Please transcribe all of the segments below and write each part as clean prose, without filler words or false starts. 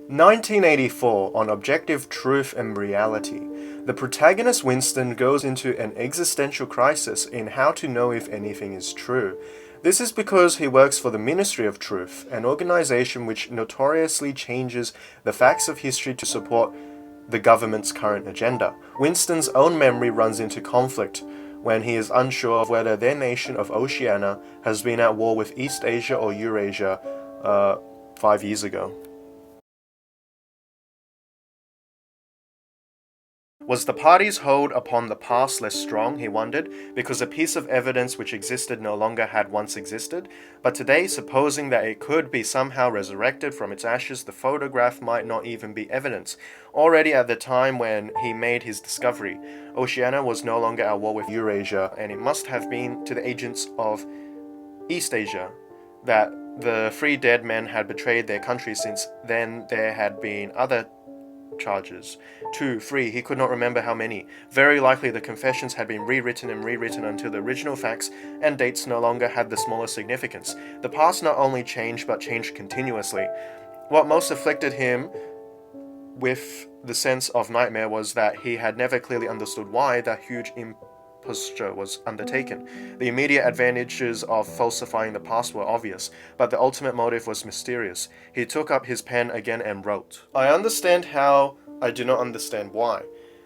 1984 on Objective Truth and Reality. The protagonist Winston goes into an existential crisis in how to know if anything is true. This is because he works for the Ministry of Truth, an organization which notoriously changes the facts of history to support the government's current agenda. Winston's own memory runs into conflict when he is unsure of whether their nation of Oceania has been at war with East Asia or Eurasia 5 years ago. Was the party's hold upon the past less strong, he wondered, because a piece of evidence which existed no longer had once existed? But today, supposing that it could be somehow resurrected from its ashes, the photograph might not even be evidence. Already at the time when he made his discovery, Oceania was no longer at war with Eurasia, and it must have been to the agents of East Asia that the three dead men had betrayed their country. Since then there had been other charges. 2, 3, he could not remember how many. Very likely the confessions had been rewritten and rewritten until the original facts and dates no longer had the smallest significance. The past not only changed, but changed continuously. What most afflicted him with the sense of nightmare was that he had never clearly understood why that huge imposture was undertaken. The immediate advantages of falsifying the past were obvious, but the ultimate motive was mysterious. He took up his pen again and wrote, "I understand how, I do not understand why."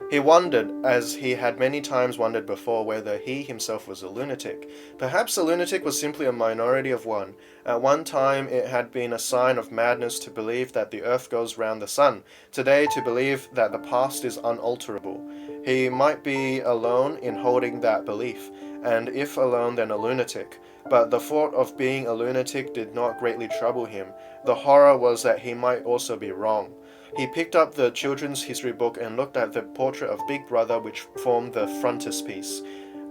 He wondered, as he had many times wondered before, whether he himself was a lunatic. Perhaps a lunatic was simply a minority of one. At one time it had been a sign of madness to believe that the earth goes round the sun. Today, to believe that the past is unalterable. He might be alone in holding that belief, and if alone, then a lunatic. But the thought of being a lunatic did not greatly trouble him. The horror was that he might also be wrong. He picked up the children's history book and looked at the portrait of Big Brother which formed the frontispiece.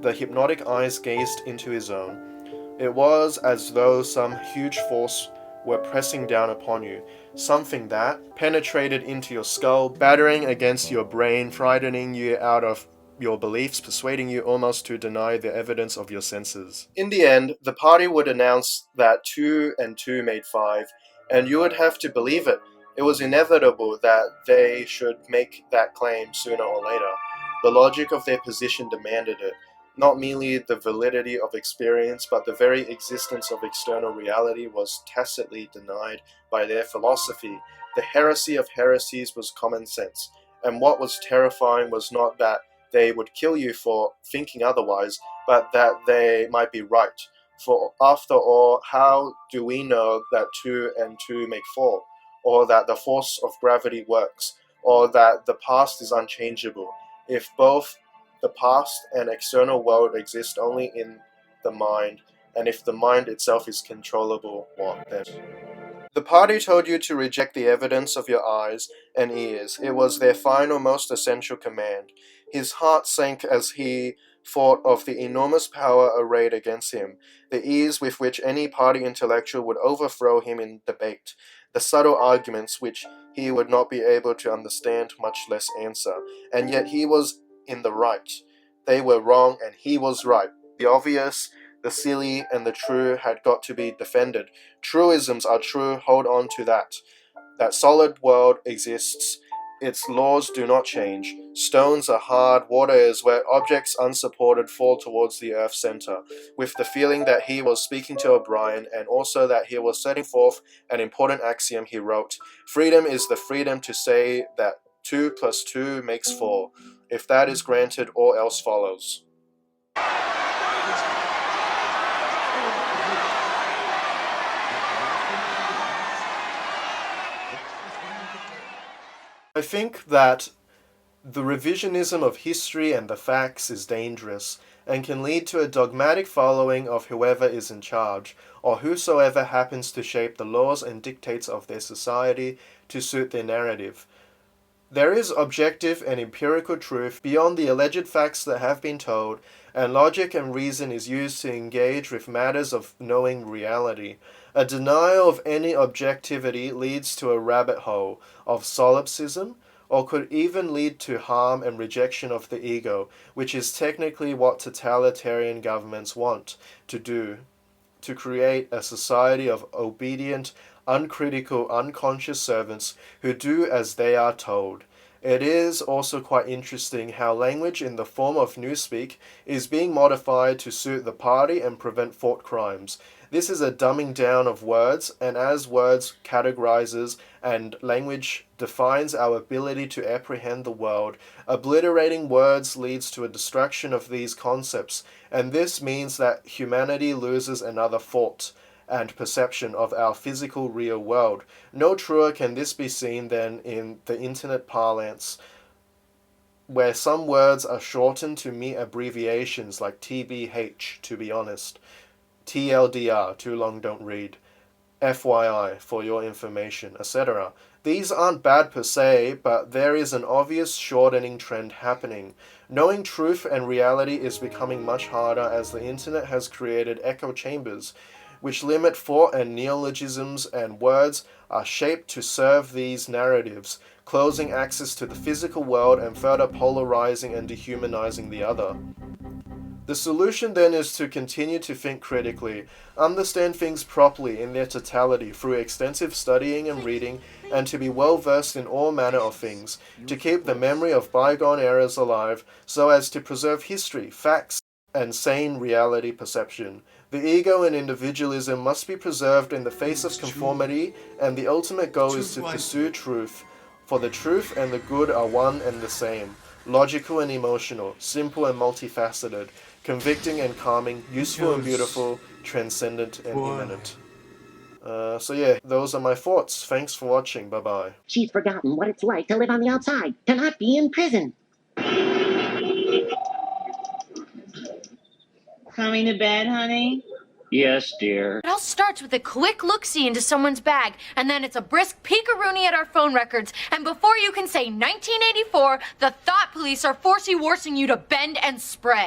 The hypnotic eyes gazed into his own. It was as though some huge force were pressing down upon you, something that penetrated into your skull, battering against your brain, frightening you out of your beliefs, persuading you almost to deny the evidence of your senses. In the end, the party would announce that 2 and 2 made 5, and you would have to believe it. It was inevitable that they should make that claim sooner or later. The logic of their position demanded it. Not merely the validity of experience, but the very existence of external reality was tacitly denied by their philosophy. The heresy of heresies was common sense, and what was terrifying was not that they would kill you for thinking otherwise, but that they might be right. For after all, how do we know that 2 and 2 make 4? Or that the force of gravity works, or that the past is unchangeable? If both the past and external world exist only in the mind, and if the mind itself is controllable, what then? The party told you to reject the evidence of your eyes and ears. It was their final, most essential command. His heart sank as he thought of the enormous power arrayed against him, the ease with which any party intellectual would overthrow him in debate, the subtle arguments which he would not be able to understand, much less answer. And yet he was in the right. They were wrong, and he was right. The obvious, the silly, and the true had got to be defended. Truisms are true, hold on to that. That solid world exists. Its laws do not change. Stones are hard, water is wet, objects unsupported fall towards the earth's center. With the feeling that he was speaking to O'Brien, and also that he was setting forth an important axiom, he wrote, "Freedom is the freedom to say that 2 plus 2 makes 4. If that is granted, all else follows." I think that the revisionism of history and the facts is dangerous, and can lead to a dogmatic following of whoever is in charge, or whosoever happens to shape the laws and dictates of their society to suit their narrative. There is objective and empirical truth beyond the alleged facts that have been told, and logic and reason is used to engage with matters of knowing reality. A denial of any objectivity leads to a rabbit hole of solipsism, or could even lead to harm and rejection of the ego, which is technically what totalitarian governments want to do to create a society of obedient, uncritical, unconscious servants who do as they are told. It is also quite interesting how language in the form of newspeak is being modified to suit the party and prevent thought crimes. This is a dumbing down of words, and as words categorizes and language defines our ability to apprehend the world, obliterating words leads to a destruction of these concepts, and this means that humanity loses another thought and perception of our physical real world. No truer can this be seen than in the internet parlance, where some words are shortened to mere abbreviations like TBH, to be honest, TLDR, too long don't read, FYI, for your information, etc. These aren't bad per se, but there is an obvious shortening trend happening. Knowing truth and reality is becoming much harder as the internet has created echo chambers, which limit thought, and neologisms and words are shaped to serve these narratives, closing access to the physical world and further polarizing and dehumanizing the other. The solution then is to continue to think critically, understand things properly in their totality through extensive studying and reading, and to be well versed in all manner of things, to keep the memory of bygone eras alive, so as to preserve history, facts, and sane reality perception. The ego and individualism must be preserved in the face of conformity, and the ultimate goal is to pursue truth, for the truth and the good are one and the same, logical and emotional, simple and multifaceted, convicting and calming, useful and beautiful, transcendent and immanent. So yeah, those are my thoughts. Thanks for watching. Bye-bye. She's forgotten what it's like to live on the outside, to not be in prison. Coming to bed, honey? Yes, dear. It all starts with a quick look-see into someone's bag, and then it's a brisk peek-a-rooney at our phone records, and before you can say 1984, the thought police are forcing you to bend and spread.